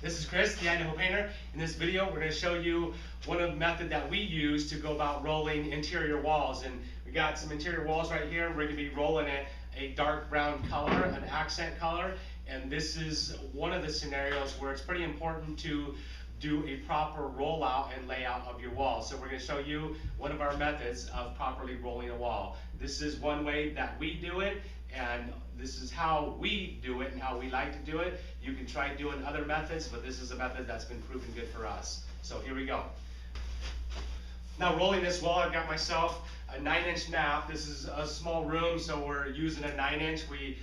This is Chris, the Idaho Painter. In this video, we're going to show you one of the method that we use to go about rolling interior walls. And we got some interior walls right here. We're going to be rolling it a dark brown color, an accent color. And this is one of the scenarios where it's pretty important to do a proper rollout and layout of your wall. So we're going to show you one of our methods of properly rolling a wall. This is one way that we do it, and this is how we do it and how we like to do it. You can try doing other methods, but this is a method that's been proven good for us. So here we go. Now rolling this wall, I've got myself a 9-inch nap. This is a small room, so we're using a 9-inch. We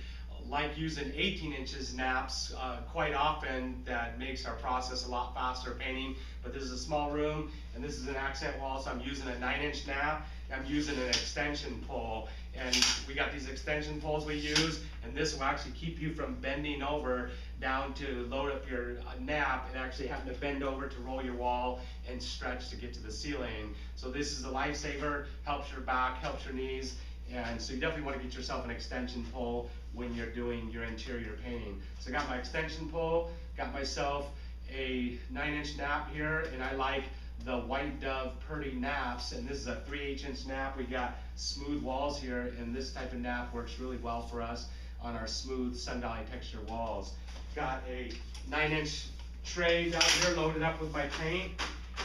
like using 18 inches naps quite often. That makes our process a lot faster painting, but this is a small room and this is an accent wall, so I'm using a 9-inch nap. I'm using an extension pole, and we got these extension poles we use, and this will actually keep you from bending over down to load up your nap and actually having to bend over to roll your wall and stretch to get to the ceiling. So this is a lifesaver, helps your back, helps your knees. And so you definitely want to get yourself an extension pole when you're doing your interior painting. So I got my extension pole, got myself a 9-inch nap here, and I like the White Dove Purdy naps, and this is a 3/8-inch nap. We got smooth walls here, and this type of nap works really well for us on our smooth Sun Valley texture walls. Got a 9-inch tray down here loaded up with my paint,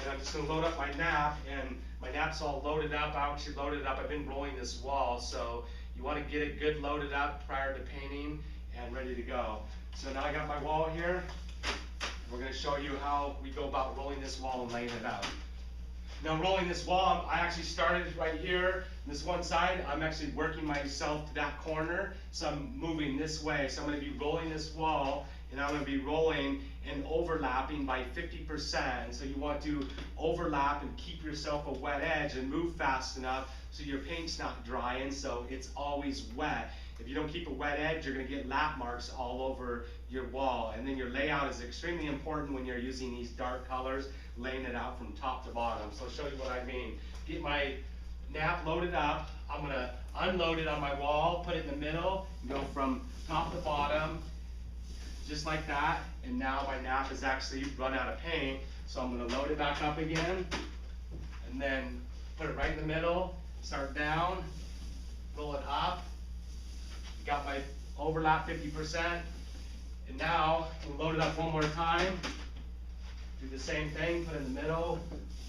and I'm just going to load up my nap, and my nap's all loaded up. I actually loaded up. I've been rolling this wall, so you want to get it good loaded up prior to painting and ready to go. So now I got my wall here. We're going to show you how we go about rolling this wall and laying it out. Now rolling this wall, I actually started right here, this one side. I'm actually working myself to that corner, so I'm moving this way. So I'm going to be rolling this wall, and I'm going to be rolling and overlapping by 50%. So you want to overlap and keep yourself a wet edge and move fast enough so your paint's not drying, so it's always wet. If you don't keep a wet edge, you're going to get lap marks all over your wall. And then your layout is extremely important when you're using these dark colors, laying it out from top to bottom. So I'll show you what I mean. Get my nap loaded up. I'm going to unload it on my wall, put it in the middle, go from top to bottom, just like that. And now my nap has actually run out of paint. So I'm going to load it back up again, and then put it right in the middle, start down, roll it up. Got my overlap 50%, and now we'll load it up one more time. Do the same thing, put it in the middle,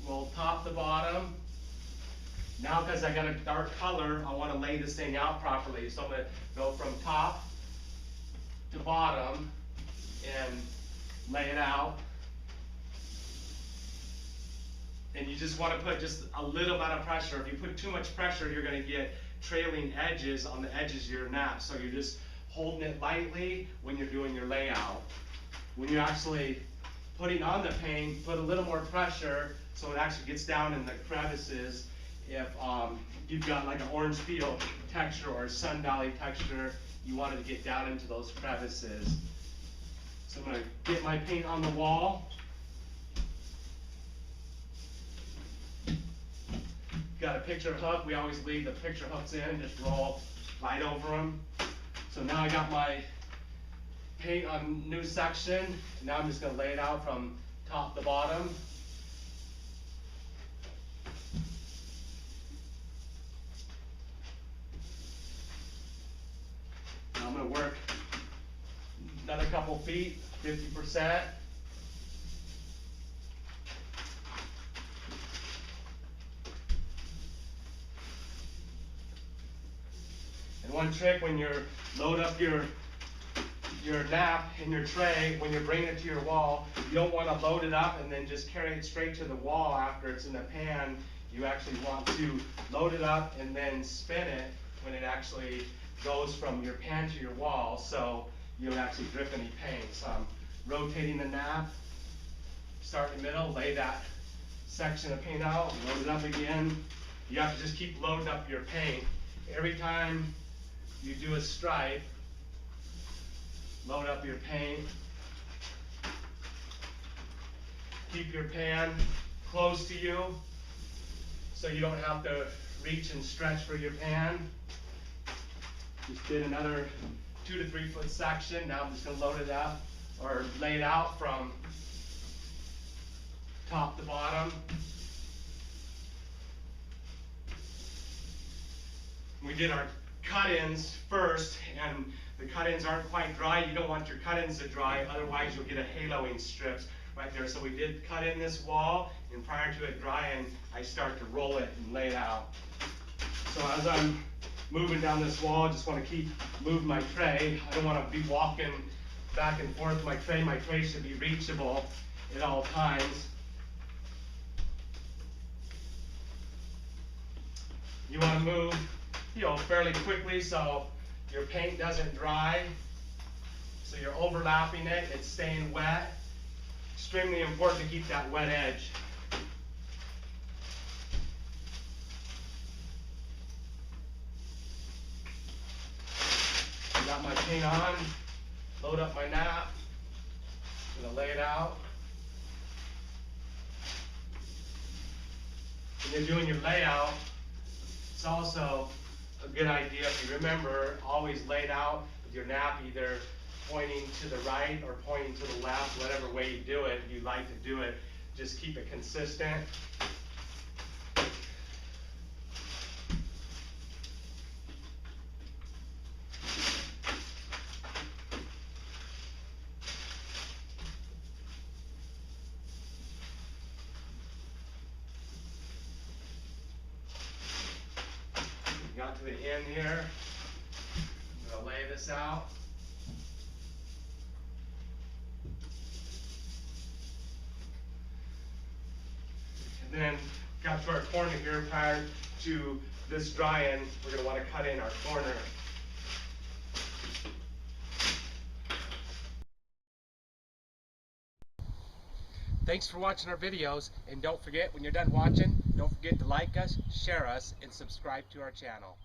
roll top to bottom. Now because I got a dark color, I want to lay this thing out properly. So I'm going to go from top to bottom and lay it out. And you just want to put just a little amount of pressure. If you put too much pressure, you're going to get trailing edges on the edges of your nap. So you're just holding it lightly when you're doing your layout. When you're actually putting on the paint, put a little more pressure so it actually gets down in the crevices. If you've got like an orange field texture or a Sun Valley texture, you want it to get down into those crevices. So I'm going to get my paint on the wall. Got a picture hook. We always leave the picture hooks in, just roll right over them. So now I got my paint on new section. And now I'm just going to lay it out from top to bottom. Now I'm going to work another couple feet, 50%. One trick when you're load up your nap in your tray, when you're bringing it to your wall, you don't want to load it up and then just carry it straight to the wall after it's in the pan. You actually want to load it up and then spin it when it actually goes from your pan to your wall, so you don't actually drip any paint. So I'm rotating the nap, start in the middle, lay that section of paint out, load it up again. You have to just keep loading up your paint. Every time you do a stripe, load up your paint. Keep your pan close to you so you don't have to reach and stretch for your pan. Just did another 2 to 3 foot section. Now I'm just going to load it up or laid out from top to bottom. We did our cut-ins first, and the cut-ins aren't quite dry. You don't want your cut-ins to dry, otherwise you'll get a haloing strips right there. So we did cut in this wall, and prior to it drying, I start to roll it and lay it out. So as I'm moving down this wall, I just want to keep moving my tray. I don't want to be walking back and forth with my tray. My tray should be reachable at all times. You want to move, fairly quickly so your paint doesn't dry. So you're overlapping it, it's staying wet. Extremely important to keep that wet edge. Got my paint on, load up my nap, I'm gonna lay it out. When you're doing your layout, it's also a good idea, if you remember, always lay it out with your nap either pointing to the right or pointing to the left, whatever way you do it, you like to do it. Just keep it consistent. Got to the end here. I'm going to lay this out. And then got to our corner here. Prior to this drying, we're going to want to cut in our corner. Thanks for watching our videos, and don't forget, when you're done watching, don't forget to like us, share us, and subscribe to our channel.